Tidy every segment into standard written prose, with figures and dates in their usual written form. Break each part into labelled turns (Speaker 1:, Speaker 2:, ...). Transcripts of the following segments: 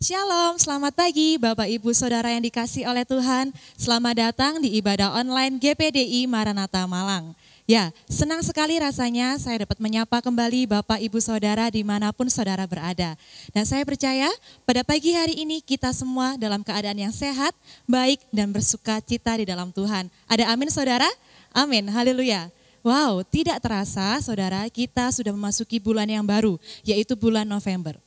Speaker 1: Shalom, selamat pagi Bapak Ibu Saudara yang dikasihi oleh Tuhan. Selamat datang di ibadah online GPDI Maranatha Malang. Ya, senang sekali rasanya saya dapat menyapa kembali Bapak Ibu Saudara dimanapun saudara berada. Dan saya percaya pada pagi hari ini kita semua dalam keadaan yang sehat, baik dan bersuka cita di dalam Tuhan. Ada amin saudara? Amin, haleluya. Wow, tidak terasa saudara kita sudah memasuki bulan yang baru, yaitu bulan November.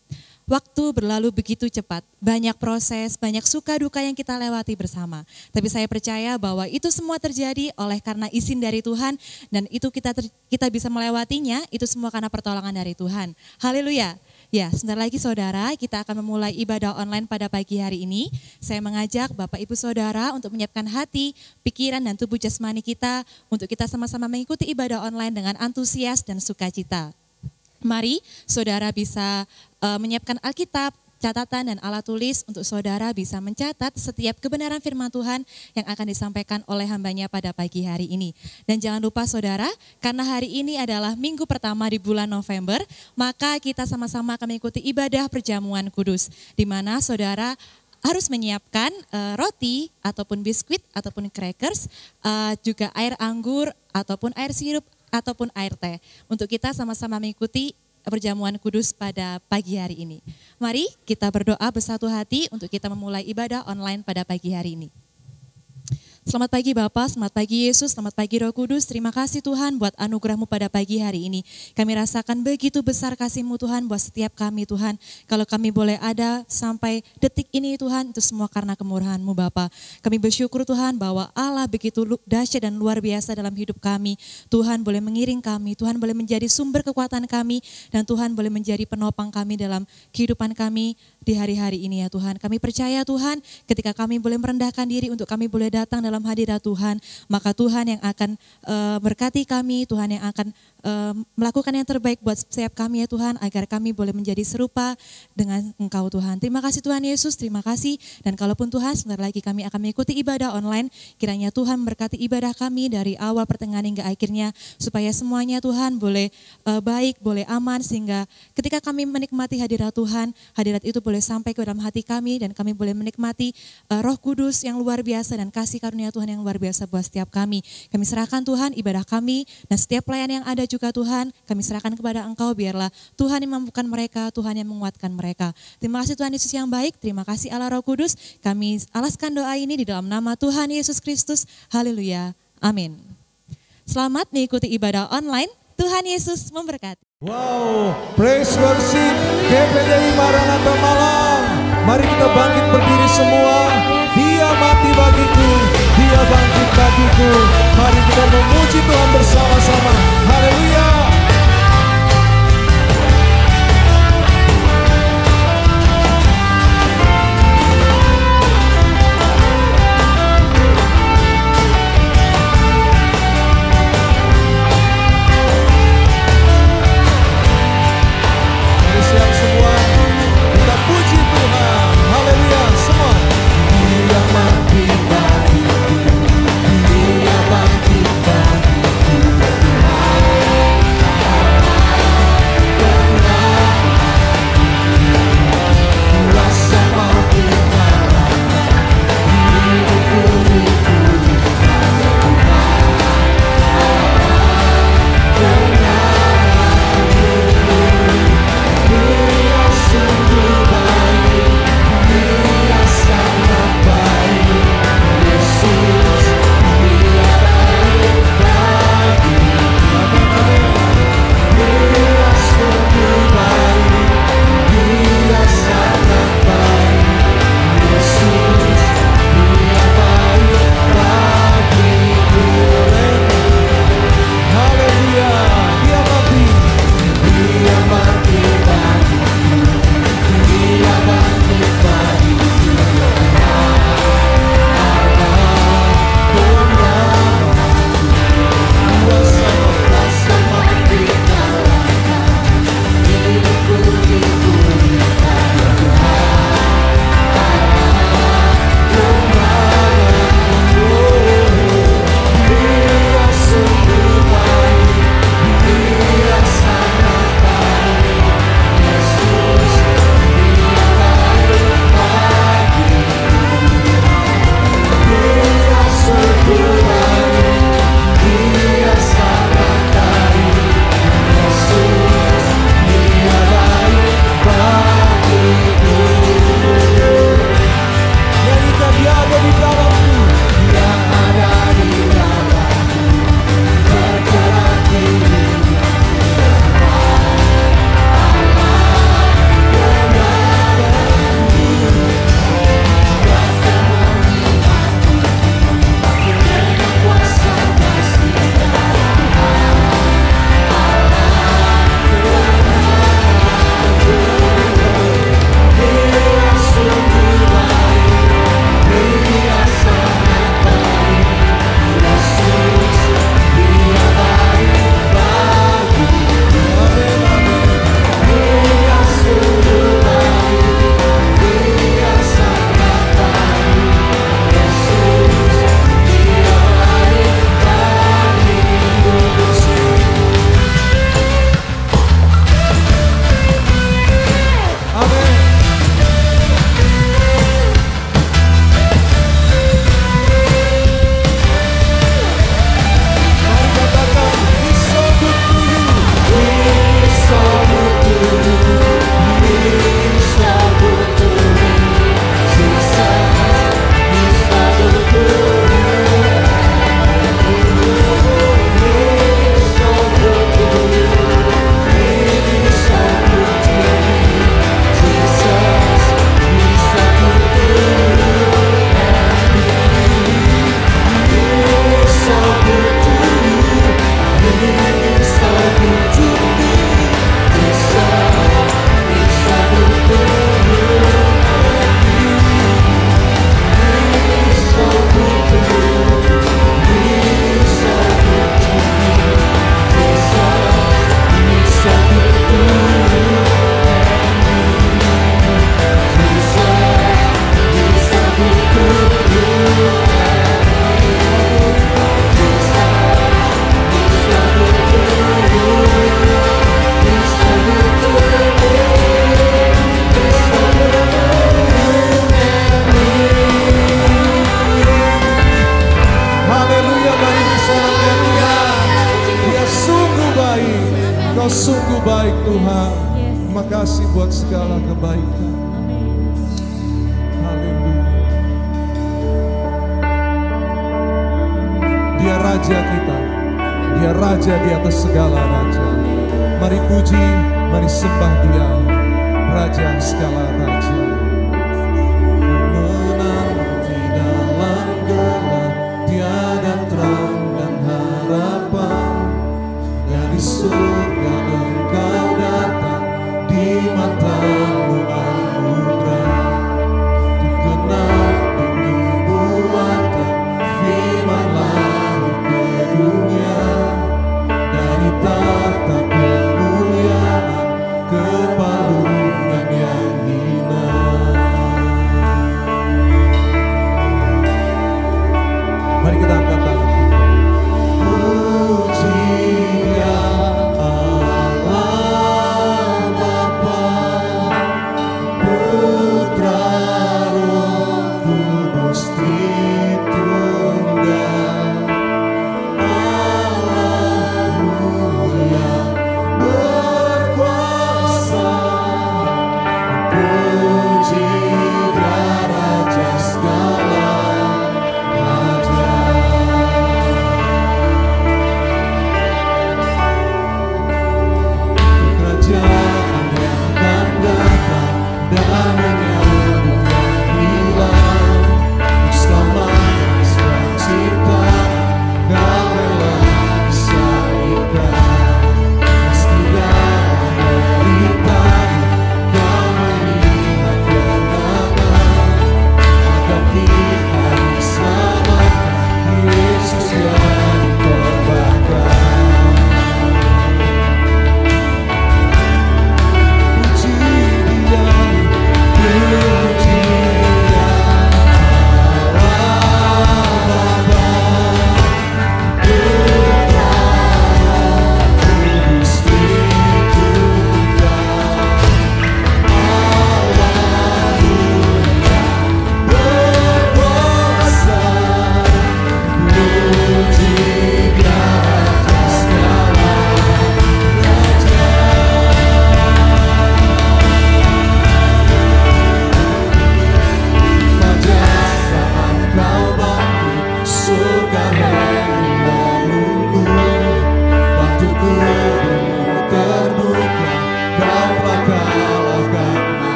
Speaker 1: Waktu berlalu begitu cepat, banyak proses, banyak suka duka yang kita lewati bersama. Tapi saya percaya bahwa itu semua terjadi oleh karena izin dari Tuhan dan itu kita bisa melewatinya, itu semua karena pertolongan dari Tuhan. Haleluya. Ya, sebentar lagi saudara, kita akan memulai ibadah online pada pagi hari ini. Saya mengajak Bapak Ibu Saudara untuk menyiapkan hati, pikiran dan tubuh jasmani kita untuk kita sama-sama mengikuti ibadah online dengan antusias dan sukacita. Mari saudara bisa menyiapkan Alkitab, catatan dan alat tulis untuk saudara bisa mencatat setiap kebenaran firman Tuhan yang akan disampaikan oleh hambanya pada pagi hari ini. Dan jangan lupa saudara, karena hari ini adalah minggu pertama di bulan November, maka kita sama-sama akan mengikuti ibadah perjamuan kudus, di mana saudara harus menyiapkan roti ataupun biskuit ataupun crackers, juga air anggur ataupun air sirup, ataupun air teh untuk kita sama-sama mengikuti perjamuan kudus pada pagi hari ini. Mari kita berdoa bersatu hati untuk kita memulai ibadah online pada pagi hari ini. Selamat pagi Bapak, selamat pagi Yesus, selamat pagi Roh Kudus. Terima kasih Tuhan buat anugerah-Mu pada pagi hari ini. Kami rasakan begitu besar kasih-Mu Tuhan buat setiap kami Tuhan. Kalau kami boleh ada sampai detik ini Tuhan, itu semua karena kemurahan-Mu Bapa. Kami bersyukur Tuhan bahwa Allah begitu dahsyat dan luar biasa dalam hidup kami. Tuhan boleh mengiring kami, Tuhan boleh menjadi sumber kekuatan kami, dan Tuhan boleh menjadi penopang kami dalam kehidupan kami di hari-hari ini ya Tuhan. Kami percaya Tuhan ketika kami boleh merendahkan diri untuk kami boleh datang dalam hadirat Tuhan, maka Tuhan yang akan berkati kami, Tuhan yang akan melakukan yang terbaik buat setiap kami ya Tuhan, agar kami boleh menjadi serupa dengan Engkau Tuhan. Terima kasih Tuhan Yesus, terima kasih. Dan kalaupun Tuhan sebentar lagi kami akan mengikuti ibadah online, kiranya Tuhan memberkati ibadah kami dari awal pertengahan hingga akhirnya, supaya semuanya Tuhan boleh baik, boleh aman, sehingga ketika kami menikmati hadirat Tuhan, hadirat itu boleh sampai ke dalam hati kami dan kami boleh menikmati Roh Kudus yang luar biasa dan kasih karunia Tuhan yang luar biasa buat setiap kami. Kami serahkan Tuhan ibadah kami dan setiap pelayan yang ada juga Tuhan, kami serahkan kepada Engkau, biarlah Tuhan yang memampukan mereka, Tuhan yang menguatkan mereka. Terima kasih Tuhan Yesus yang baik, terima kasih Allah Roh Kudus. Kami alaskan doa ini di dalam nama Tuhan Yesus Kristus. Haleluya. Amin. Selamat mengikuti ibadah online. Tuhan Yesus memberkati.
Speaker 2: Wow, praise worship GPDI Maranatha Malang. Mari kita bangkit berdiri semua. Dia mati bagiku, Dia bangkit bagiku. Mari kita memuji Tuhan bersama-sama. Haleluya. Siap semua, kita puji Tuhan. Haleluya semua. Dia mati bagiku, Dia bangkit bagiku. Raja kita. Dia Raja di atas segala raja. Mari puji, mari sembah Dia, Raja segala raja. Menanti dalam gelap, tiada terang dan harapan. Dari surga Engkau datang, di matamu anugerah. Genap dinubuatkan, firman lahir ke dunia. Dari tahta kemuliaan ke palungan yang hina.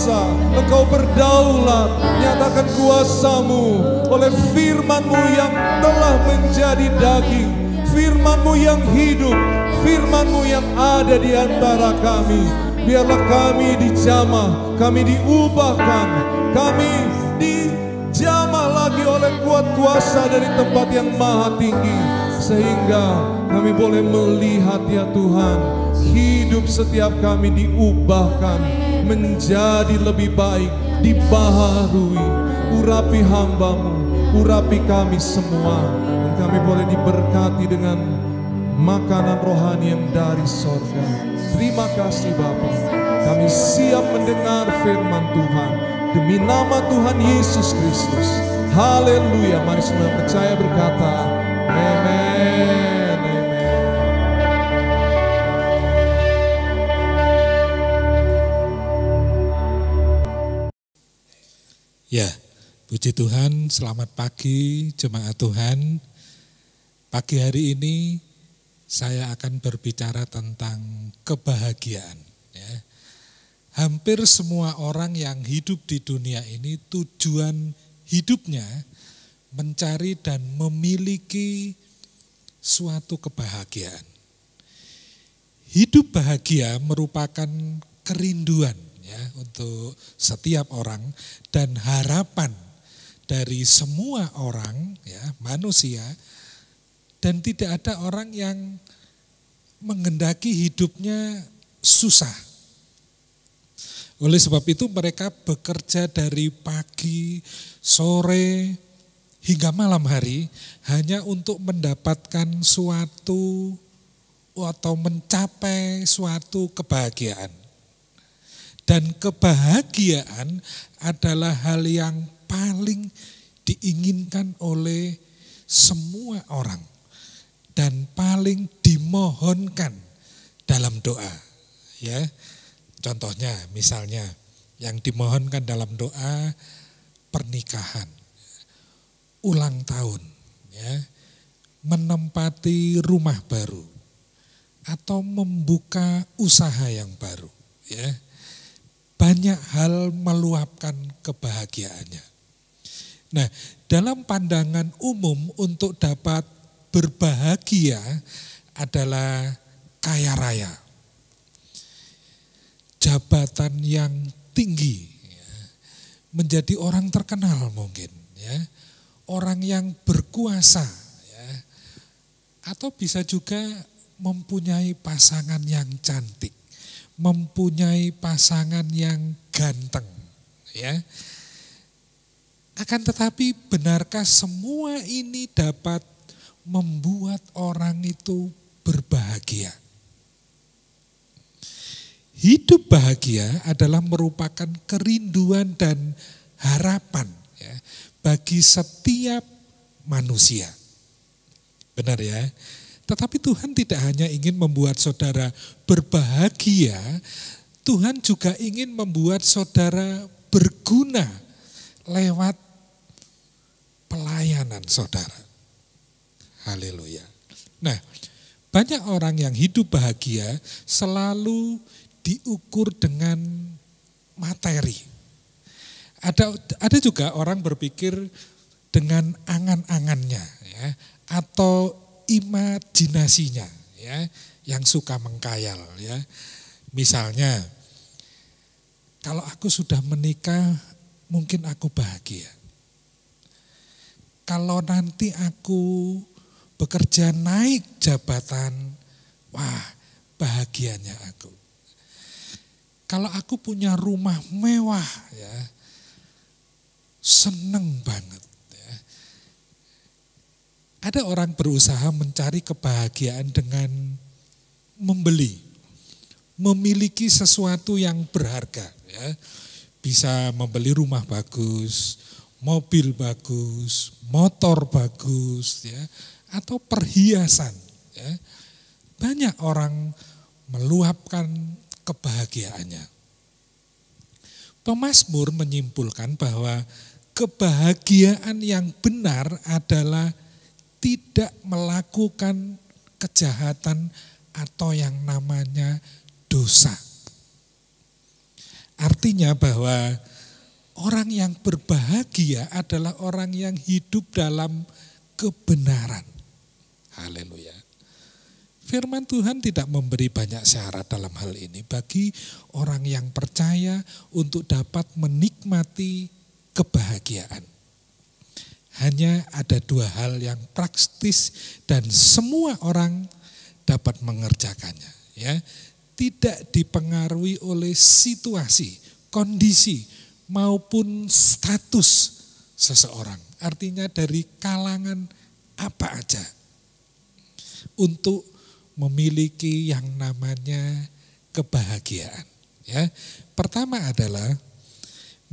Speaker 2: berkuasa, Engkau berdaulat. Nyatakan kuasa-Mu oleh firman-Mu yang telah menjadi daging, firman-Mu yang hidup, firman-Mu yang ada di antara kami. Biarlah kami dijamah, kami diubahkan, kami dijamah lagi oleh kuat kuasa dari tempat yang maha tinggi, sehingga kami boleh melihat ya Tuhan, hidup setiap kami diubahkan menjadi lebih baik, dibaharui. Urapi hamba-Mu, urapi kami semua, dan kami boleh diberkati dengan makanan rohani yang dari sorga. Terima kasih Bapa, kami siap mendengar firman Tuhan demi nama Tuhan Yesus Kristus. Haleluya. Mari semua percaya berkata amen, amen.
Speaker 3: Ya, puji Tuhan, selamat pagi jemaat Tuhan. Pagi hari ini saya akan berbicara tentang kebahagiaan. Ya. Hampir semua orang yang hidup di dunia ini tujuan hidupnya mencari dan memiliki suatu kebahagiaan. Hidup bahagia merupakan kerinduan ya untuk setiap orang dan harapan dari semua orang ya manusia. Dan tidak ada orang yang menghendaki hidupnya susah. Oleh sebab itu mereka bekerja dari pagi, sore, hingga malam hari hanya untuk mendapatkan suatu atau mencapai suatu kebahagiaan. Dan kebahagiaan adalah hal yang paling diinginkan oleh semua orang. Dan paling dimohonkan dalam doa. Ya, contohnya misalnya yang dimohonkan dalam doa pernikahan, ulang tahun, ya, menempati rumah baru, atau membuka usaha yang baru. Ya, banyak hal meluapkan kebahagiaannya. Nah, dalam pandangan umum untuk dapat berbahagia adalah kaya raya, jabatan yang tinggi, ya, menjadi orang terkenal mungkin, ya, orang yang berkuasa, ya, atau bisa juga mempunyai pasangan yang cantik, mempunyai pasangan yang ganteng, ya. Akan tetapi benarkah semua ini dapat membuat orang itu berbahagia? Hidup bahagia adalah merupakan kerinduan dan harapan ya, bagi setiap manusia. Benar ya? Tetapi Tuhan tidak hanya ingin membuat saudara berbahagia, Tuhan juga ingin membuat saudara berguna lewat pelayanan saudara. Haleluya. Nah, banyak orang yang hidup bahagia selalu diukur dengan materi. Ada juga orang berpikir dengan angan-angannya ya, atau imajinasinya ya, yang suka mengkhayal ya. Misalnya, kalau aku sudah menikah mungkin aku bahagia. Kalau nanti aku bekerja naik jabatan, wah bahagianya aku. Kalau aku punya rumah mewah ya, seneng banget. Ya. Ada orang berusaha mencari kebahagiaan dengan membeli, memiliki sesuatu yang berharga. Ya. Bisa membeli rumah bagus, mobil bagus, motor bagus, ya. Atau perhiasan. Ya. Banyak orang meluapkan kebahagiaannya. Pemazmur menyimpulkan bahwa kebahagiaan yang benar adalah tidak melakukan kejahatan atau yang namanya dosa. Artinya bahwa orang yang berbahagia adalah orang yang hidup dalam kebenaran. Haleluya. Firman Tuhan tidak memberi banyak syarat dalam hal ini bagi orang yang percaya untuk dapat menikmati kebahagiaan. Hanya ada dua hal yang praktis dan semua orang dapat mengerjakannya. Ya, tidak dipengaruhi oleh situasi, kondisi maupun status seseorang. Artinya dari kalangan apa aja untuk memiliki yang namanya kebahagiaan. Ya, pertama adalah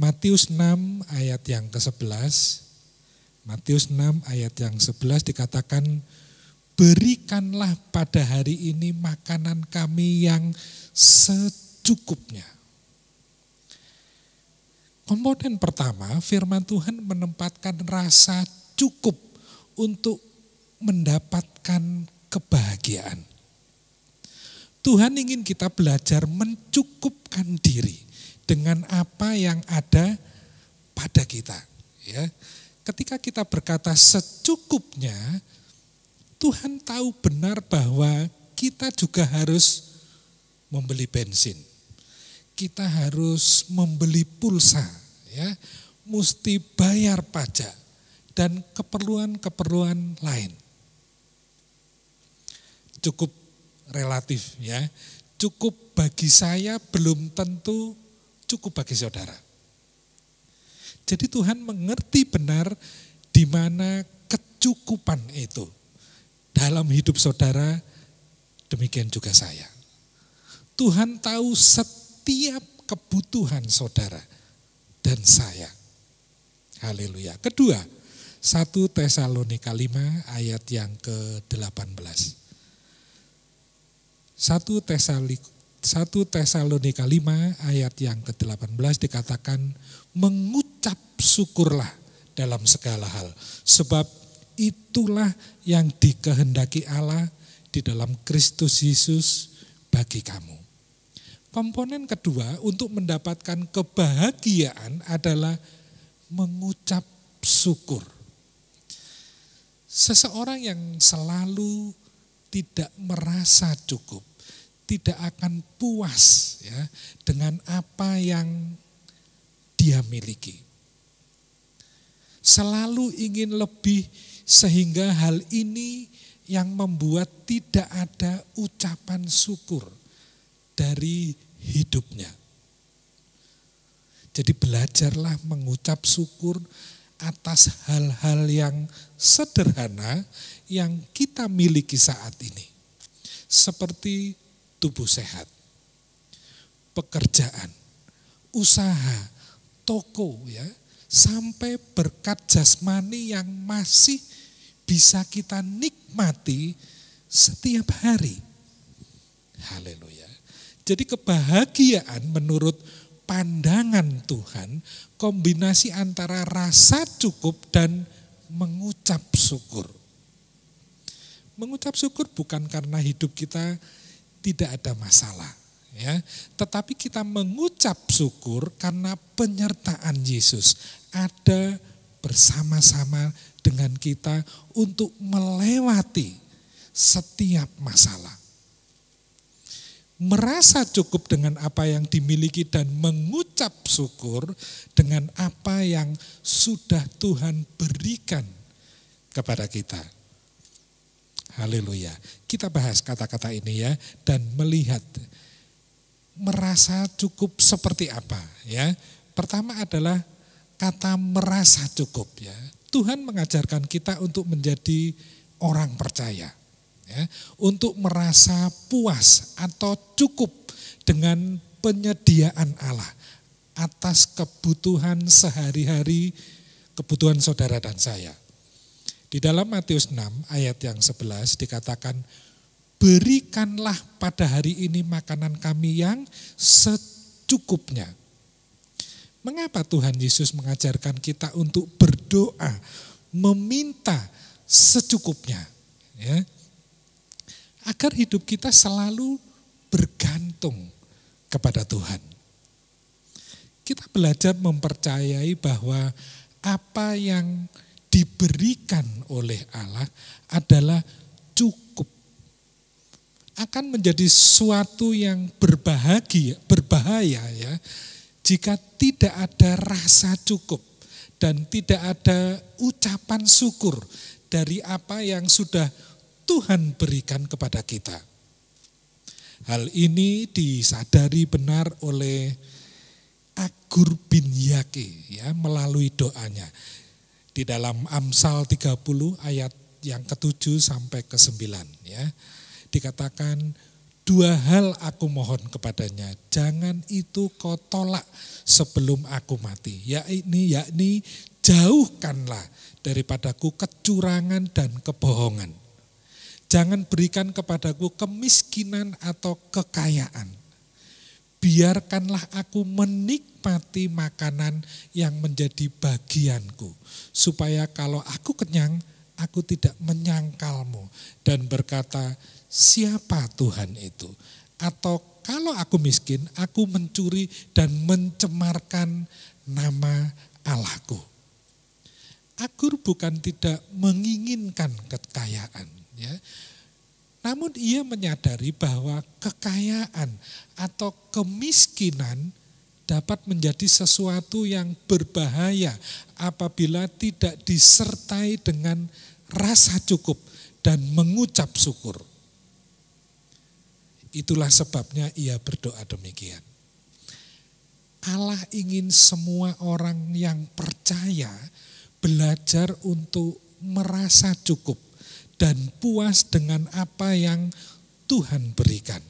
Speaker 3: Matius 6 ayat yang ke-11. Matius 6 ayat yang 11 dikatakan, berikanlah pada hari ini makanan kami yang secukupnya. Komponen pertama, firman Tuhan menempatkan rasa cukup untuk mendapatkan kebahagiaan. Tuhan ingin kita belajar mencukupkan diri dengan apa yang ada pada kita. Ya. Ketika kita berkata secukupnya, Tuhan tahu benar bahwa kita juga harus membeli bensin. Kita harus membeli pulsa, ya, mesti bayar pajak dan keperluan-keperluan lain. Cukup relatif, ya. Cukup bagi saya belum tentu cukup bagi saudara. Jadi Tuhan mengerti benar di mana kecukupan itu dalam hidup saudara, demikian juga saya. Tuhan tahu setiap kebutuhan saudara dan saya. Haleluya. Kedua, 1 Tesalonika 5 ayat yang ke-18. 1 Tesalonika 5 ayat yang ke-18 dikatakan, mengucap syukurlah dalam segala hal, sebab itulah yang dikehendaki Allah di dalam Kristus Yesus bagi kamu. Komponen kedua untuk mendapatkan kebahagiaan adalah mengucap syukur. Seseorang yang selalu tidak merasa cukup, tidak akan puas, ya, dengan apa yang dia miliki. Selalu ingin lebih, sehingga hal ini yang membuat tidak ada ucapan syukur dari hidupnya. Jadi belajarlah mengucap syukur atas hal-hal yang sederhana yang kita miliki saat ini. Seperti tubuh sehat, pekerjaan, usaha, toko, ya, sampai berkat jasmani yang masih bisa kita nikmati setiap hari. Haleluya. Jadi kebahagiaan menurut pandangan Tuhan kombinasi antara rasa cukup dan mengucap syukur. Mengucap syukur bukan karena hidup kita tidak ada masalah, ya, tetapi kita mengucap syukur karena penyertaan Yesus ada bersama-sama dengan kita untuk melewati setiap masalah. Merasa cukup dengan apa yang dimiliki dan mengucap syukur dengan apa yang sudah Tuhan berikan kepada kita. Haleluya. Kita bahas kata-kata ini, ya, dan melihat merasa cukup seperti apa, ya. Pertama adalah kata merasa cukup, ya. Tuhan mengajarkan kita untuk menjadi orang percaya, ya, untuk merasa puas atau cukup dengan penyediaan Allah atas kebutuhan sehari-hari, kebutuhan saudara dan saya. Di dalam Matius 6 ayat yang 11 dikatakan, berikanlah pada hari ini makanan kami yang secukupnya. Mengapa Tuhan Yesus mengajarkan kita untuk berdoa, meminta secukupnya, ya? Agar hidup kita selalu bergantung kepada Tuhan. Kita belajar mempercayai bahwa apa yang diberikan oleh Allah adalah cukup. Akan menjadi suatu yang berbahaya ya, jika tidak ada rasa cukup dan tidak ada ucapan syukur dari apa yang sudah Tuhan berikan kepada kita. Hal ini disadari benar oleh Agur bin Yake ya, melalui doanya. Di dalam Amsal 30 ayat yang ke-7 sampai ke-9 ya. Dikatakan, 2 hal aku mohon kepadanya, jangan itu kau tolak sebelum aku mati. Yakni jauhkanlah daripadaku kecurangan dan kebohongan. Jangan berikan kepadaku kemiskinan atau kekayaan. Biarkanlah aku menikmati makanan yang menjadi bagianku. Supaya kalau aku kenyang, aku tidak menyangkalmu dan berkata, siapa Tuhan itu? Atau kalau aku miskin, aku mencuri dan mencemarkan nama Allahku. Agur bukan tidak menginginkan kekayaan, ya. Namun ia menyadari bahwa kekayaan atau kemiskinan dapat menjadi sesuatu yang berbahaya apabila tidak disertai dengan rasa cukup dan mengucap syukur. Itulah sebabnya ia berdoa demikian. Allah ingin semua orang yang percaya belajar untuk merasa cukup dan puas dengan apa yang Tuhan berikan.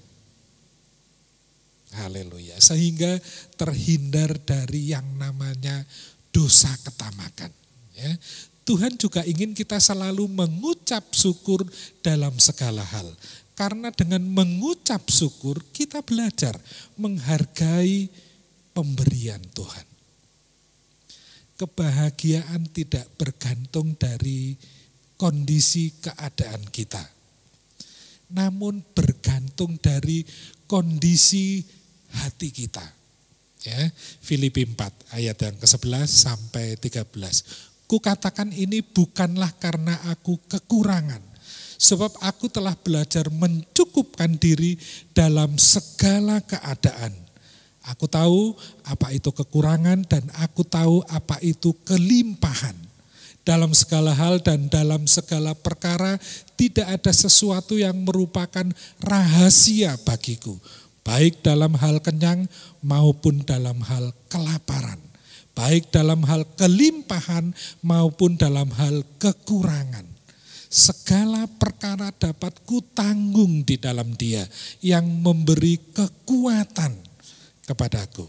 Speaker 3: Haleluya. Sehingga terhindar dari yang namanya dosa ketamakan. Ya. Tuhan juga ingin kita selalu mengucap syukur dalam segala hal. Karena dengan mengucap syukur kita belajar menghargai pemberian Tuhan. Kebahagiaan tidak bergantung dari kondisi keadaan kita. Namun bergantung dari kondisi hati kita. Ya, Filipi 4 ayat yang ke-11 sampai 13. Kukatakan ini bukanlah karena aku kekurangan, sebab aku telah belajar mencukupkan diri dalam segala keadaan. Aku tahu apa itu kekurangan dan aku tahu apa itu kelimpahan. Dalam segala hal dan dalam segala perkara tidak ada sesuatu yang merupakan rahasia bagiku. Baik dalam hal kenyang maupun dalam hal kelaparan. Baik dalam hal kelimpahan maupun dalam hal kekurangan. Segala perkara dapat kutanggung di dalam Dia yang memberi kekuatan kepadaku.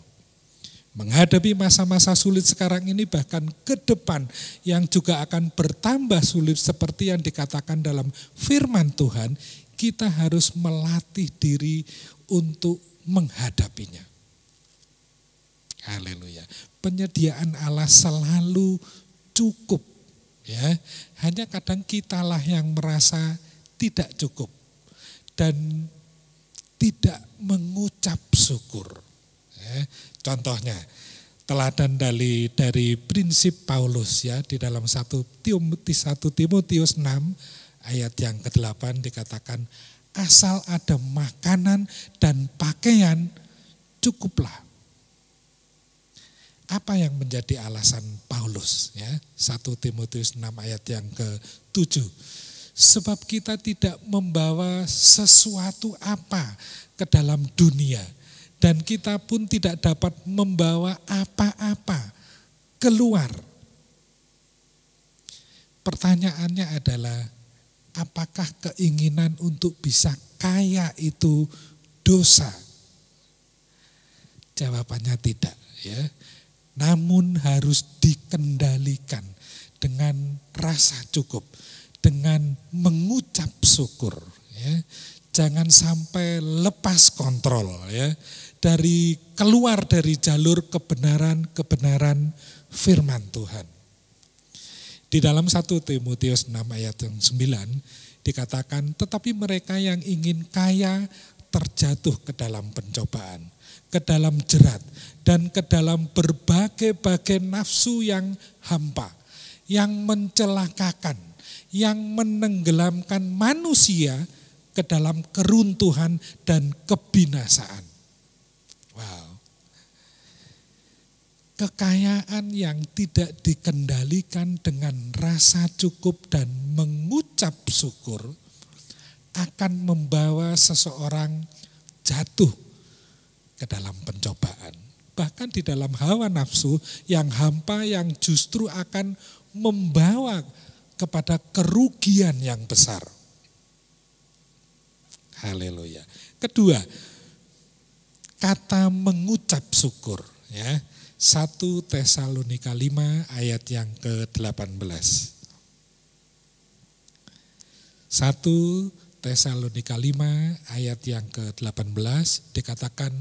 Speaker 3: Menghadapi masa-masa sulit sekarang ini bahkan ke depan yang juga akan bertambah sulit seperti yang dikatakan dalam firman Tuhan, kita harus melatih diri untuk menghadapinya. Haleluya. Penyediaan Allah selalu cukup. Ya, hanya kadang kitalah yang merasa tidak cukup dan tidak mengucap syukur. Ya, contohnya teladan dari prinsip Paulus ya di dalam 1 Timotius 6 ayat yang ke-8 dikatakan asal ada makanan dan pakaian cukuplah. Apa yang menjadi alasan Paulus ya? 1 Timotius 6 ayat yang ke-7. Sebab kita tidak membawa sesuatu apa ke dalam dunia dan kita pun tidak dapat membawa apa-apa keluar. Pertanyaannya adalah apakah keinginan untuk bisa kaya itu dosa? Jawabannya tidak ya. Namun harus dikendalikan dengan rasa cukup, dengan mengucap syukur. Ya. Jangan sampai lepas kontrol ya, keluar dari jalur kebenaran firman Tuhan. Di dalam 1 Timotius 6 ayat yang 9 dikatakan, tetapi mereka yang ingin kaya terjatuh ke dalam pencobaan, ke dalam jerat, dan ke dalam berbagai-bagai nafsu yang hampa, yang mencelakakan, yang menenggelamkan manusia ke dalam keruntuhan dan kebinasaan. Wow. Kekayaan yang tidak dikendalikan dengan rasa cukup dan mengucap syukur akan membawa seseorang jatuh ke dalam pencobaan. Bahkan di dalam hawa nafsu yang hampa yang justru akan membawa kepada kerugian yang besar. Haleluya. Kedua, kata mengucap syukur. Ya. 1 Tesalonika 5 ayat yang ke-18. 1 Tesalonika 5 ayat yang ke-18 dikatakan,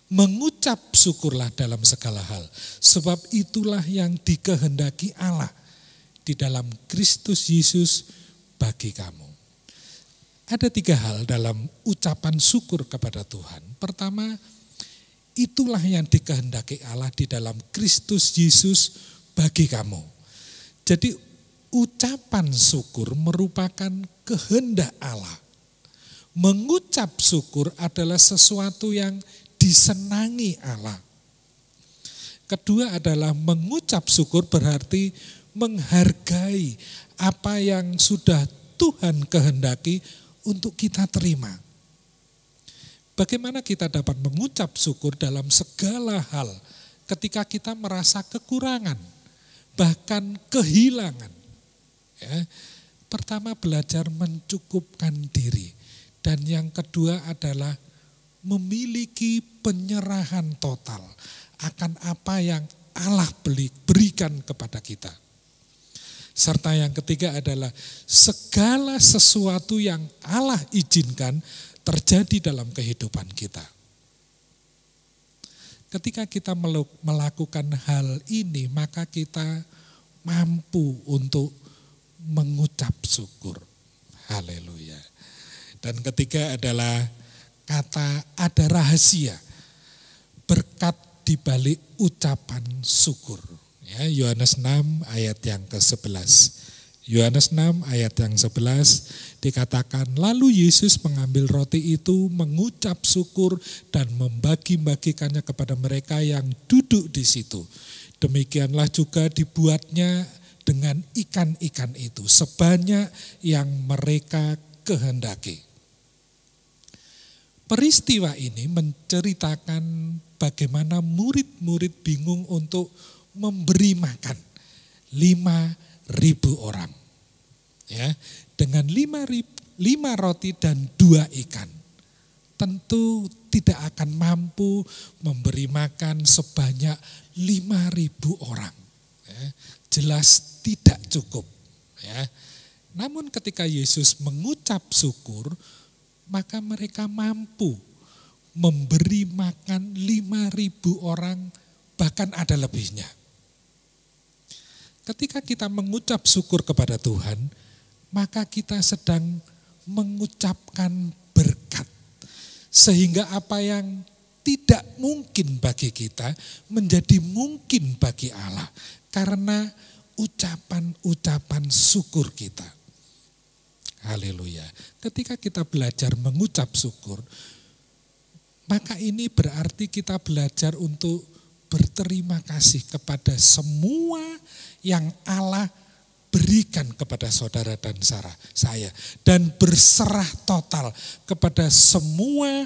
Speaker 3: mengucap syukurlah dalam segala hal, sebab itulah yang dikehendaki Allah di dalam Kristus Yesus bagi kamu. Ada 3 hal dalam ucapan syukur kepada Tuhan. Pertama, itulah yang dikehendaki Allah di dalam Kristus Yesus bagi kamu. Jadi ucapan syukur merupakan kehendak Allah. Mengucap syukur adalah sesuatu yang disenangi Allah. Kedua adalah mengucap syukur berarti menghargai apa yang sudah Tuhan kehendaki untuk kita terima. Bagaimana kita dapat mengucap syukur dalam segala hal ketika kita merasa kekurangan, bahkan kehilangan. Ya. Pertama, belajar mencukupkan diri. Dan yang kedua adalah memiliki penyerahan total akan apa yang Allah berikan kepada kita. Serta yang ketiga adalah segala sesuatu yang Allah izinkan terjadi dalam kehidupan kita. Ketika kita melakukan hal ini, maka kita mampu untuk mengucap syukur. Haleluya. Dan ketiga adalah kata ada rahasia, berkat di balik ucapan syukur. Ya, Yohanes 6 ayat yang ke-11. Yohanes 6 ayat yang 11 dikatakan, lalu Yesus mengambil roti itu, mengucap syukur dan membagi-bagikannya kepada mereka yang duduk di situ. Demikianlah juga dibuatnya dengan ikan-ikan itu, sebanyak yang mereka kehendaki. Peristiwa ini menceritakan bagaimana murid-murid bingung untuk memberi makan 5.000 orang. Ya, dengan 5 roti dan 2 ikan. Tentu tidak akan mampu memberi makan sebanyak 5.000 orang. Ya, jelas tidak cukup. Ya. Namun ketika Yesus mengucap syukur, maka mereka mampu memberi makan 5.000 orang, bahkan ada lebihnya. Ketika kita mengucap syukur kepada Tuhan, maka kita sedang mengucapkan berkat. Sehingga apa yang tidak mungkin bagi kita menjadi mungkin bagi Allah. Karena ucapan-ucapan syukur kita. Haleluya. Ketika kita belajar mengucap syukur, maka ini berarti kita belajar untuk berterima kasih kepada semua yang Allah berikan kepada saudara dan saya. Dan berserah total kepada semua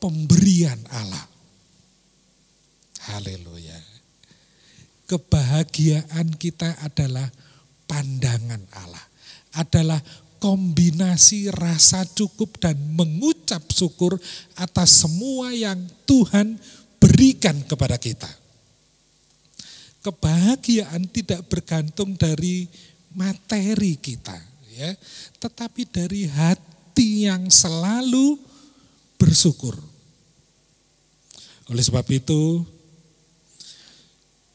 Speaker 3: pemberian Allah. Haleluya. Kebahagiaan kita adalah pandangan Allah. Adalah kombinasi rasa cukup dan mengucap syukur atas semua yang Tuhan berikan kepada kita. Kebahagiaan tidak bergantung dari materi kita, ya, tetapi dari hati yang selalu bersyukur. Oleh sebab itu,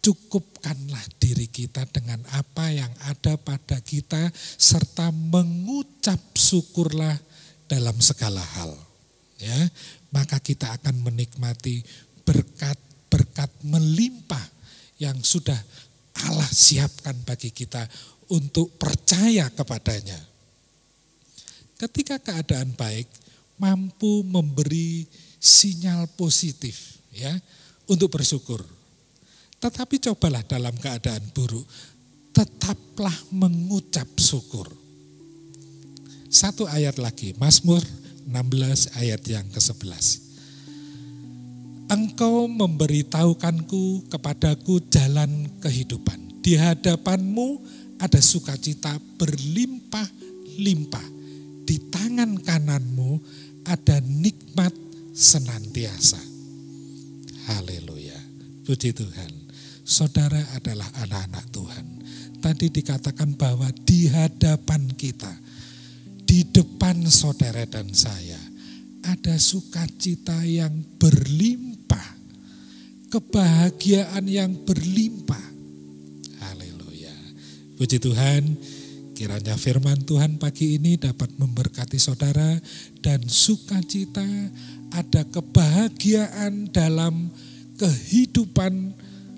Speaker 3: cukupkanlah diri kita dengan apa yang ada pada kita serta mengucap syukurlah dalam segala hal. ya, maka kita akan menikmati berkat-berkat melimpah yang sudah Allah siapkan bagi kita untuk percaya kepadanya. Ketika keadaan baik, mampu memberi sinyal positif ya untuk bersyukur. Tetapi cobalah dalam keadaan buruk, tetaplah mengucap syukur. Satu ayat lagi, Mazmur 16 ayat yang ke-11. Engkau memberitahukanku kepadaku jalan kehidupan. Di hadapanmu ada sukacita berlimpah-limpah. Di tangan kananmu ada nikmat senantiasa. Haleluya. Puji Tuhan. Saudara adalah anak-anak Tuhan. Tadi dikatakan bahwa di hadapan kita, di depan saudara dan saya, ada sukacita yang berlimpah, kebahagiaan yang berlimpah. Haleluya. Puji Tuhan, kiranya firman Tuhan pagi ini dapat memberkati saudara dan sukacita, ada kebahagiaan dalam kehidupan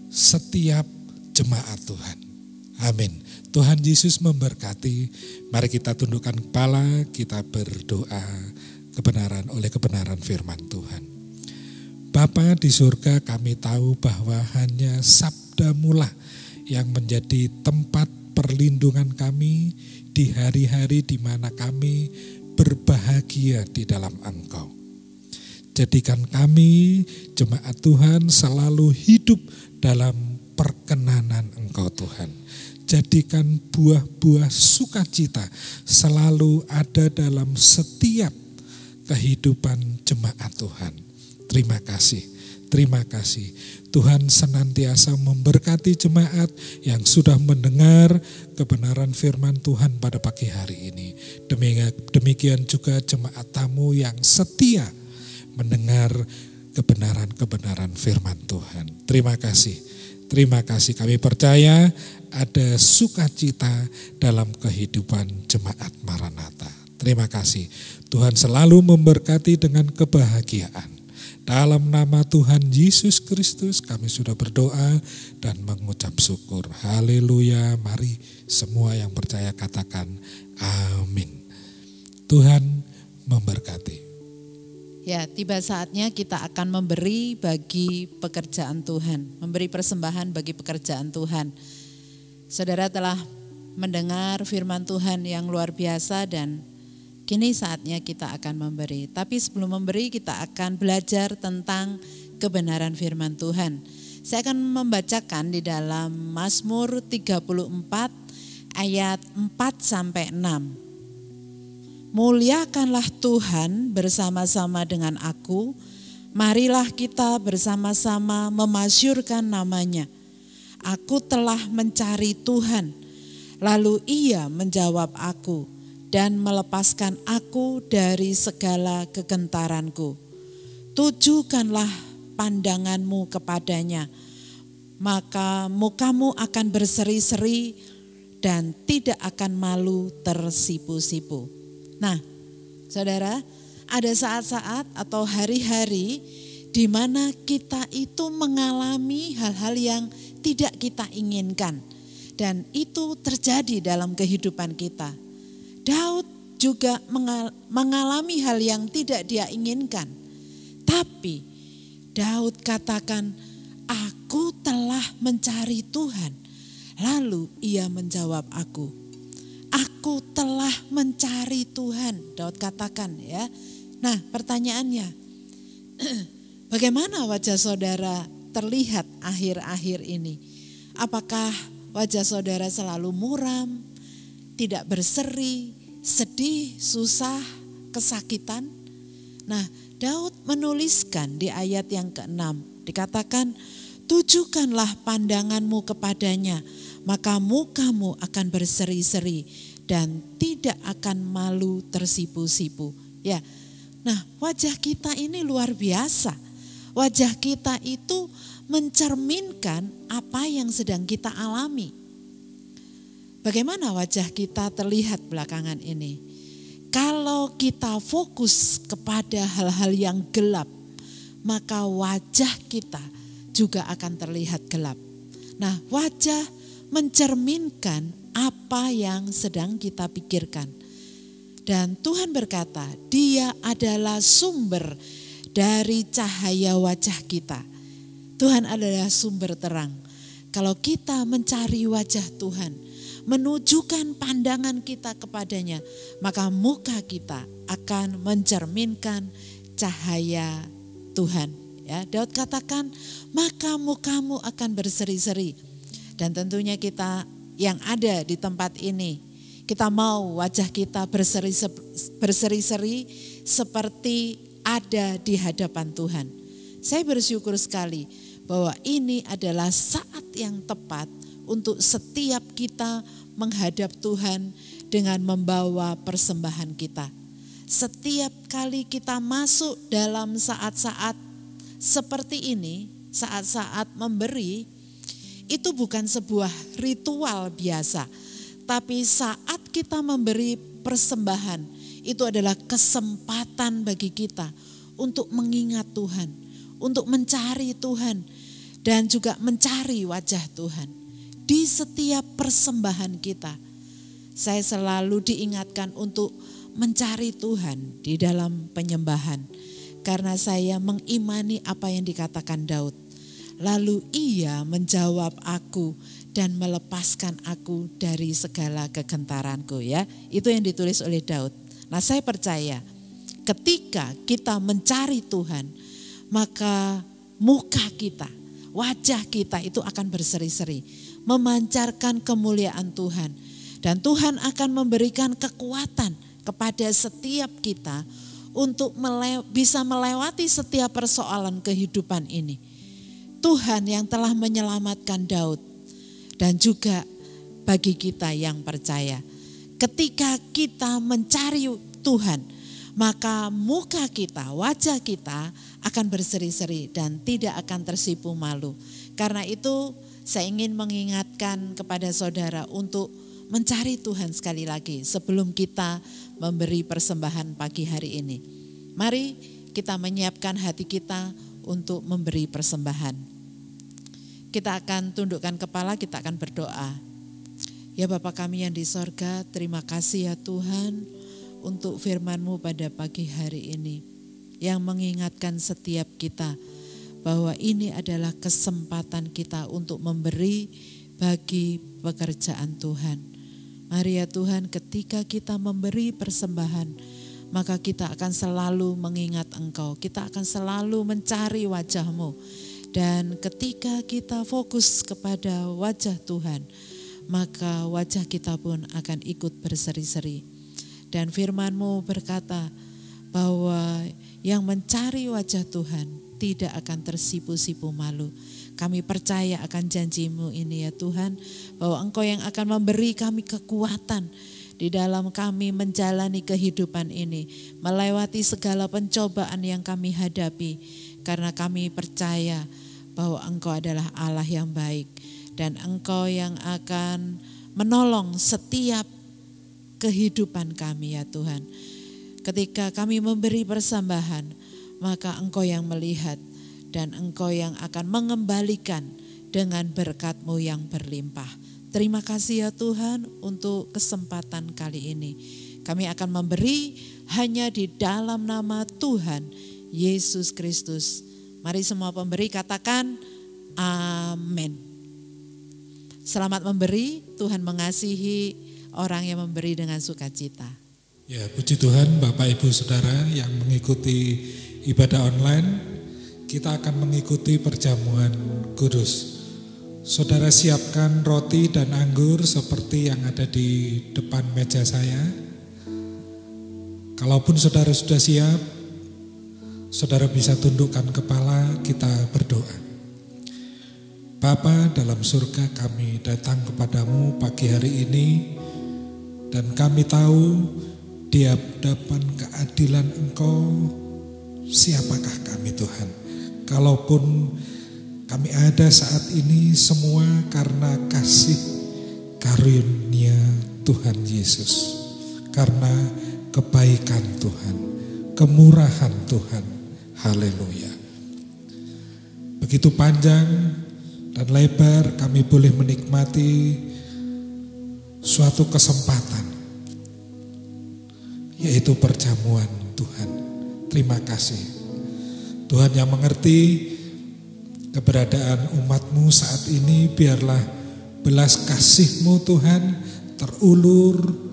Speaker 3: setiap jemaat Tuhan. Amin. Tuhan Yesus memberkati. Mari kita tundukkan kepala, kita berdoa oleh kebenaran firman Tuhan. Bapa di surga, kami tahu bahwa hanya sabda-Mu lah yang menjadi tempat perlindungan kami di hari-hari di mana kami berbahagia di dalam Engkau. Jadikan kami, jemaat Tuhan, selalu hidup dalam perkenanan Engkau Tuhan. Jadikan buah-buah sukacita selalu ada dalam setiap kehidupan jemaat Tuhan. Terima kasih, terima kasih. Tuhan senantiasa memberkati jemaat yang sudah mendengar kebenaran firman Tuhan pada pagi hari ini. Demikian juga jemaat tamu yang setia mendengar kebenaran-kebenaran firman Tuhan. Terima kasih, terima kasih. Kami percaya ada sukacita dalam kehidupan jemaat Maranatha. Terima kasih. Tuhan selalu memberkati dengan kebahagiaan. Dalam nama Tuhan Yesus Kristus kami sudah berdoa dan mengucap syukur. Haleluya. Mari semua yang percaya katakan amin. Tuhan memberkati.
Speaker 4: Ya, tiba saatnya kita akan memberi bagi pekerjaan Tuhan. Memberi persembahan bagi pekerjaan Tuhan. Saudara telah mendengar firman Tuhan yang luar biasa dan kini saatnya kita akan memberi. Tapi sebelum memberi kita akan belajar tentang kebenaran firman Tuhan. Saya akan membacakan di dalam Mazmur 34 ayat 4-6. Muliakanlah Tuhan bersama-sama dengan aku. Marilah kita bersama-sama memasyurkan namanya. Aku telah mencari Tuhan, lalu Ia menjawab aku dan melepaskan aku dari segala kegentaranku. Tujukanlah pandanganmu kepadanya, maka mukamu akan berseri-seri dan tidak akan malu tersipu-sipu. Nah, saudara, ada saat-saat atau hari-hari di mana kita itu mengalami hal-hal yang tidak kita inginkan. Dan itu terjadi dalam kehidupan kita. Daud juga mengalami hal yang tidak dia inginkan. Tapi Daud katakan, aku telah mencari Tuhan. Lalu ia menjawab aku. Aku telah mencari Tuhan. Daud katakan ya. Nah pertanyaannya, bagaimana wajah saudara terlihat akhir-akhir ini? Apakah wajah saudara selalu muram, tidak berseri, sedih, susah, kesakitan? Nah, Daud menuliskan di ayat yang ke-6, dikatakan, tujukanlah pandanganmu kepadanya, maka mukamu akan berseri-seri dan tidak akan malu tersipu-sipu. Ya, nah wajah kita ini luar biasa. Wajah kita itu mencerminkan apa yang sedang kita alami. Bagaimana wajah kita terlihat belakangan ini? Kalau kita fokus kepada hal-hal yang gelap, maka wajah kita juga akan terlihat gelap. Nah, wajah mencerminkan apa yang sedang kita pikirkan. Dan Tuhan berkata, Dia adalah sumber dari cahaya wajah kita. Tuhan adalah sumber terang. Kalau kita mencari wajah Tuhan, menunjukkan pandangan kita kepadanya, maka muka kita akan mencerminkan cahaya Tuhan. Ya, Daud katakan, maka mukamu akan berseri-seri. Dan tentunya kita yang ada di tempat ini, kita mau wajah kita berseri-seri seperti ada di hadapan Tuhan. Saya bersyukur sekali bahwa ini adalah saat yang tepat untuk setiap kita menghadap Tuhan dengan membawa persembahan kita. Setiap kali kita masuk dalam saat-saat seperti ini, saat-saat memberi, itu bukan sebuah ritual biasa. Tapi saat kita memberi persembahan, itu adalah kesempatan bagi kita untuk mengingat Tuhan, untuk mencari Tuhan, dan juga mencari wajah Tuhan. Di setiap persembahan kita, saya selalu diingatkan untuk mencari Tuhan di dalam penyembahan. Karena saya mengimani apa yang dikatakan Daud. Lalu Ia menjawab aku dan melepaskan aku dari segala kegentaranku. Ya, itu yang ditulis oleh Daud. Nah, saya percaya ketika kita mencari Tuhan, maka muka kita, wajah kita itu akan berseri-seri, memancarkan kemuliaan Tuhan. Dan Tuhan akan memberikan kekuatan kepada setiap kita untuk bisa melewati setiap persoalan kehidupan ini. Tuhan yang telah menyelamatkan Daud dan juga bagi kita yang percaya. Ketika kita mencari Tuhan, maka muka kita, wajah kita akan berseri-seri dan tidak akan tersipu malu. Karena itu saya ingin mengingatkan kepada saudara untuk mencari Tuhan sekali lagi sebelum kita memberi persembahan pagi hari ini. Mari kita menyiapkan hati kita untuk memberi persembahan. Kita akan tundukkan kepala, kita akan berdoa. Ya Bapa kami yang di sorga, terima kasih ya Tuhan untuk firman-Mu pada pagi hari ini. Yang mengingatkan setiap kita bahwa ini adalah kesempatan kita untuk memberi bagi pekerjaan Tuhan. Mari ya Tuhan, ketika kita memberi persembahan, maka kita akan selalu mengingat Engkau. Kita akan selalu mencari wajah-Mu. Dan ketika kita fokus kepada wajah Tuhan, maka wajah kita pun akan ikut berseri-seri. Dan firman-Mu berkata bahwa yang mencari wajah Tuhan tidak akan tersipu-sipu malu. Kami percaya akan janji-Mu ini ya Tuhan, bahwa Engkau yang akan memberi kami kekuatan di dalam kami menjalani kehidupan ini, melewati segala pencobaan yang kami hadapi, karena kami percaya bahwa Engkau adalah Allah yang baik dan Engkau yang akan menolong setiap kehidupan kami ya Tuhan. Ketika kami memberi persembahan, maka Engkau yang melihat dan Engkau yang akan mengembalikan dengan berkat-Mu yang berlimpah. Terima kasih ya Tuhan untuk kesempatan kali ini. Kami akan memberi hanya di dalam nama Tuhan Yesus Kristus. Mari semua pemberi katakan amin. Selamat memberi, Tuhan mengasihi orang yang memberi dengan sukacita.
Speaker 3: Ya, puji Tuhan Bapak Ibu Saudara yang mengikuti ibadah online, kita akan mengikuti perjamuan kudus. Saudara siapkan roti dan anggur seperti yang ada di depan meja saya. Kalaupun saudara sudah siap, saudara bisa tundukkan kepala, kita berdoa. Bapa dalam surga, kami datang kepadamu pagi hari ini dan kami tahu di hadapan keadilan Engkau siapakah kami Tuhan. Kalaupun kami ada saat ini semua karena kasih karunia Tuhan Yesus. Karena kebaikan Tuhan, kemurahan Tuhan. Haleluya. Begitu panjang dan lebar kami boleh menikmati suatu kesempatan, yaitu perjamuan Tuhan. Terima kasih Tuhan yang mengerti keberadaan umat-Mu saat ini. Biarlah belas kasih-Mu Tuhan terulur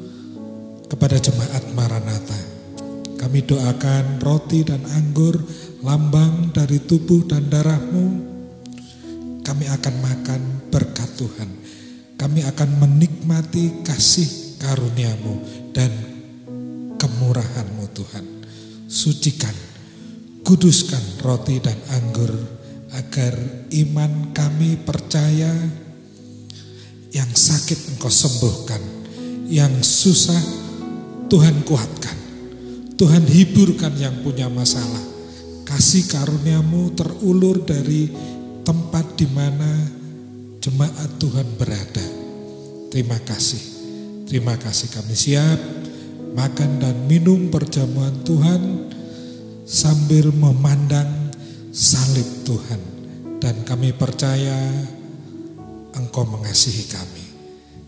Speaker 3: kepada jemaat Maranatha. Kami doakan roti dan anggur, lambang dari tubuh dan darah-Mu. Kami akan makan berkat Tuhan. Kami akan menikmati kasih karunia-Mu dan kemurahan-Mu Tuhan. Sucikan, kuduskan roti dan anggur, agar iman kami percaya. Yang sakit Engkau sembuhkan, yang susah Tuhan kuatkan, Tuhan hiburkan yang punya masalah. Kasih karunia-Mu terulur dari tempat di mana jemaat Tuhan berada. Terima kasih kami siap makan dan minum perjamuan Tuhan sambil memandang salib Tuhan. Dan kami percaya Engkau mengasihi kami.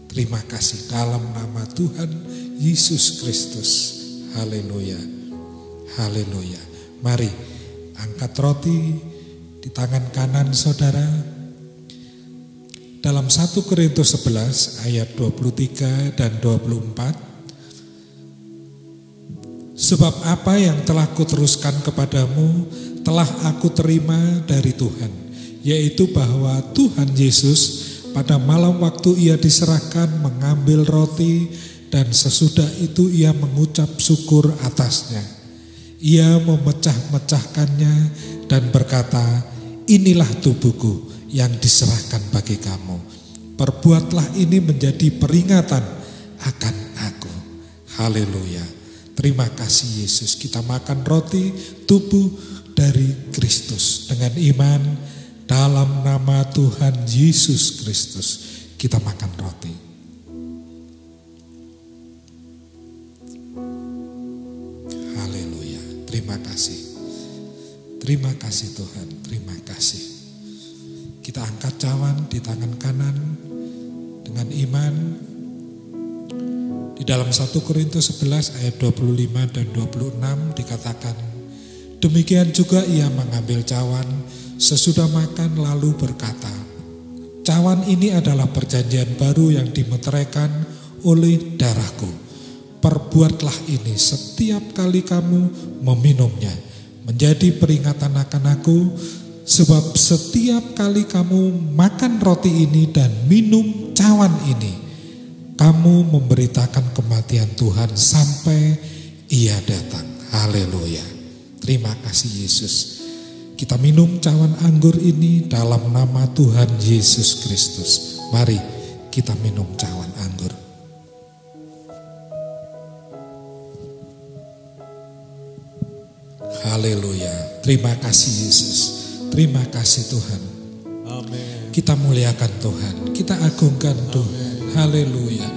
Speaker 3: Terima kasih dalam nama Tuhan Yesus Kristus. Haleluya. Haleluya. Mari angkat roti di tangan kanan saudara. Dalam 1 Korintus 11 ayat 23 dan 24. Sebab apa yang telah kuteruskan kepadamu telah aku terima dari Tuhan, yaitu bahwa Tuhan Yesus pada malam waktu ia diserahkan mengambil roti, dan sesudah itu ia mengucap syukur atasnya. Ia memecah-mecahkannya dan berkata, inilah tubuhku yang diserahkan bagi kamu. Perbuatlah ini menjadi peringatan akan aku. Haleluya. Terima kasih Yesus. Kita makan roti tubuh dari Kristus dengan iman. Dalam nama Tuhan Yesus Kristus kita makan roti. Haleluya. Terima kasih. Terima kasih Tuhan. Terima kasih. Kita angkat cawan di tangan kanan dengan iman. Di dalam 1 Korintus 11 ayat 25 dan 26 dikatakan, demikian juga ia mengambil cawan sesudah makan lalu berkata, cawan ini adalah perjanjian baru yang dimeteraikan oleh darahku. Perbuatlah ini setiap kali kamu meminumnya, menjadi peringatan akan aku. Sebab setiap kali kamu makan roti ini dan minum cawan ini, kamu memberitakan kematian Tuhan sampai ia datang. Haleluya. Terima kasih Yesus. Kita minum cawan anggur ini dalam nama Tuhan Yesus Kristus. Mari kita minum cawan anggur. Haleluya. Terima kasih Yesus. Terima kasih Tuhan.
Speaker 2: Amin.
Speaker 3: Kita muliakan Tuhan. Kita agungkan Tuhan. Haleluya.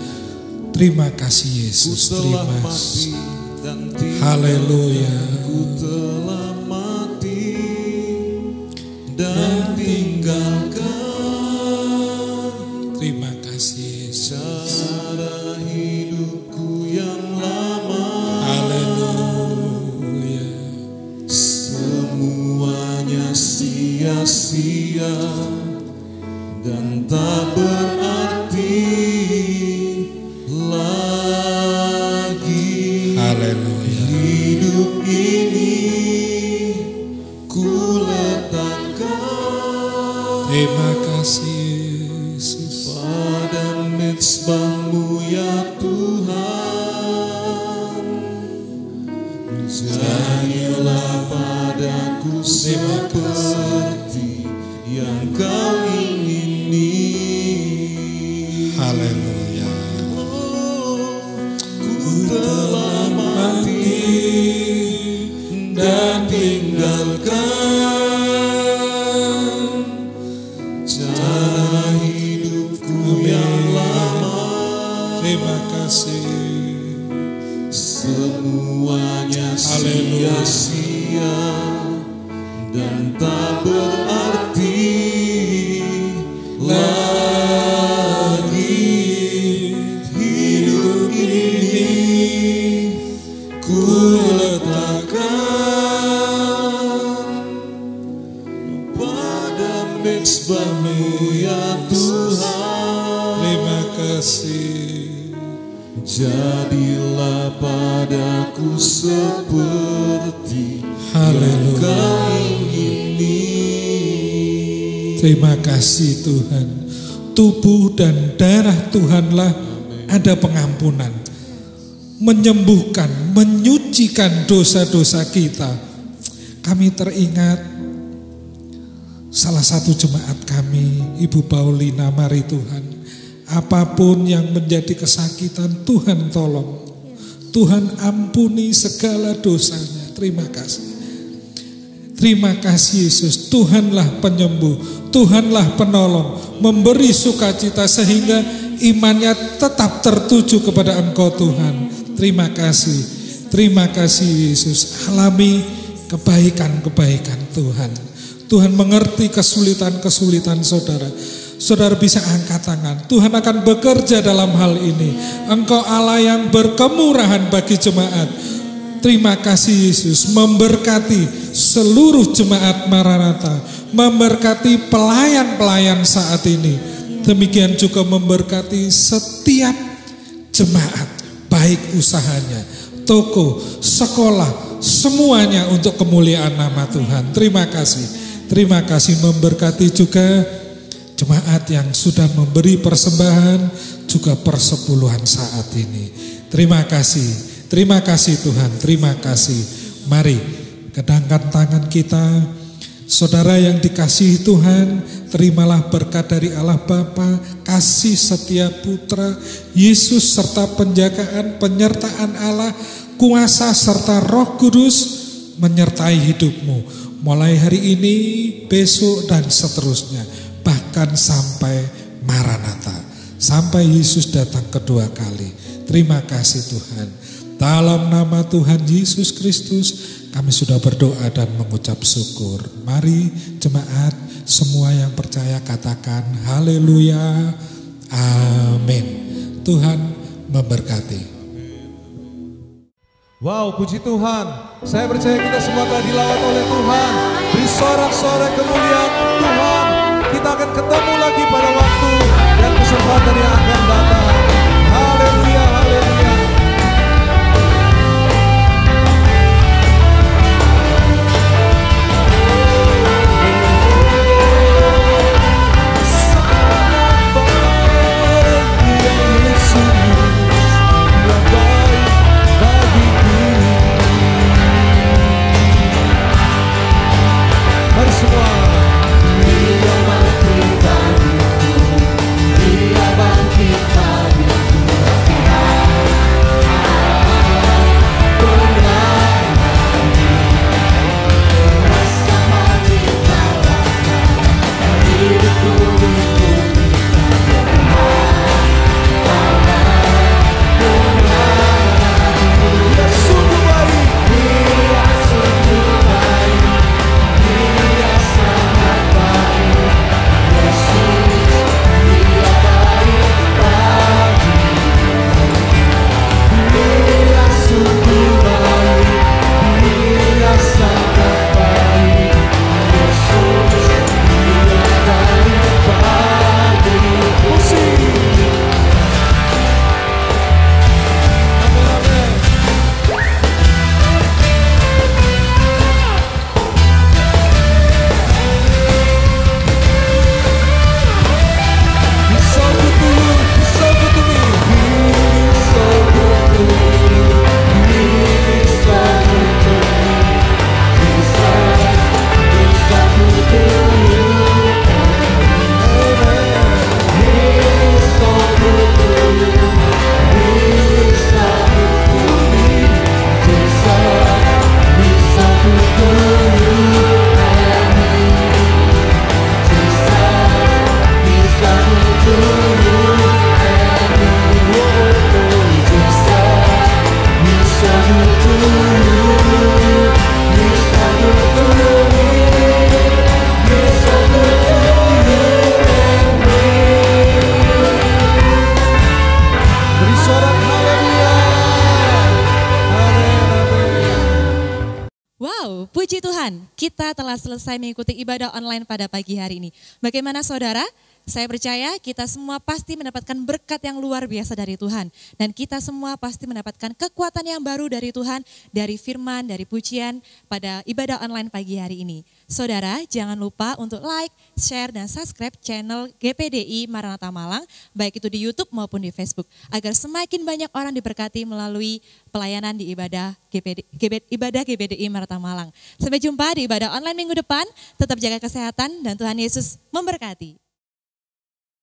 Speaker 3: Terima kasih Yesus. Terima kasih. Haleluya.
Speaker 2: Dan tinggalkan,
Speaker 3: terima kasih Yesus,
Speaker 2: cara hidupku yang lama.
Speaker 3: Haleluya.
Speaker 2: Semuanya sia-sia dan tak berarti lagi.
Speaker 3: Haleluya.
Speaker 2: Hidup ini ku letakkan,
Speaker 3: terima kasih Yesus,
Speaker 2: pada mezbah-Mu ya Tuhan. Jadilah padaku seperti yang Kau ingini.
Speaker 3: haleluya.
Speaker 2: Ku telah mati dan tinggalkan cara hidupku yang lama.
Speaker 3: Terima kasih.
Speaker 2: Semua sia-sia dan tak berarti lagi. Hidup ini ku letakkan pada mezbah-Mu ya Tuhan.
Speaker 3: Terima kasih.
Speaker 2: Jadilah padaku seperti
Speaker 3: Haleluya.
Speaker 2: Kau ingini.
Speaker 3: Terima kasih Tuhan. Tubuh dan darah Tuhanlah ada pengampunan, menyembuhkan, menyucikan dosa-dosa kita. Kami teringat salah satu jemaat kami, Ibu Paulina, mari Tuhan, apapun yang menjadi kesakitan, Tuhan tolong. Tuhan ampuni segala dosanya. Terima kasih. Terima kasih Yesus. Tuhanlah penyembuh, Tuhanlah penolong, memberi sukacita sehingga imannya tetap tertuju kepada Engkau Tuhan. Terima kasih. Terima kasih Yesus. Alami kebaikan-kebaikan Tuhan. Tuhan mengerti kesulitan-kesulitan saudara. Saudara bisa angkat tangan. Tuhan akan bekerja dalam hal ini. Engkau Allah yang berkemurahan bagi jemaat. Terima kasih Yesus, memberkati seluruh jemaat Maranatha, memberkati pelayan-pelayan saat ini. Demikian juga memberkati setiap jemaat, baik usahanya, toko, sekolah, semuanya untuk kemuliaan nama Tuhan. Terima kasih. Terima kasih, memberkati juga jemaat yang sudah memberi persembahan, juga persepuluhan saat ini. Terima kasih. Terima kasih Tuhan, terima kasih. Mari kedangkan tangan kita. Saudara yang dikasihi Tuhan, terimalah berkat dari Allah Bapa, kasih setia Putra, Yesus serta penjagaan, penyertaan Allah, kuasa serta Roh Kudus menyertai hidupmu. Mulai hari ini, besok dan seterusnya, bahkan sampai Maranatha, sampai Yesus datang kedua kali. Terima kasih Tuhan. Dalam nama Tuhan Yesus Kristus kami sudah berdoa dan mengucap syukur. Mari jemaat semua yang percaya katakan haleluya, amin. Tuhan memberkati.
Speaker 2: Wow, puji Tuhan. Saya percaya kita semua telah dilawat oleh Tuhan. Beri sorak-sorai kemuliaan Tuhan. Kita akan ketemu lagi pada waktu dan kesempatan yang akan datang. Haleluya, haleluya. Mari semua. Dia bangkit bagiku, Dia bangkit bagiku.
Speaker 1: Wow, puji Tuhan, kita telah selesai mengikuti ibadah online pada pagi hari ini. Bagaimana saudara? Saya percaya kita semua pasti mendapatkan berkat yang luar biasa dari Tuhan. Dan kita semua pasti mendapatkan kekuatan yang baru dari Tuhan, dari firman, dari pujian pada ibadah online pagi hari ini. Saudara, jangan lupa untuk like, share, dan subscribe channel GPDI Maranatha Malang, baik itu di YouTube maupun di Facebook, agar semakin banyak orang diberkati melalui pelayanan di ibadah GPDI Maranatha Malang. Sampai jumpa di ibadah online minggu depan, tetap jaga kesehatan dan Tuhan Yesus memberkati.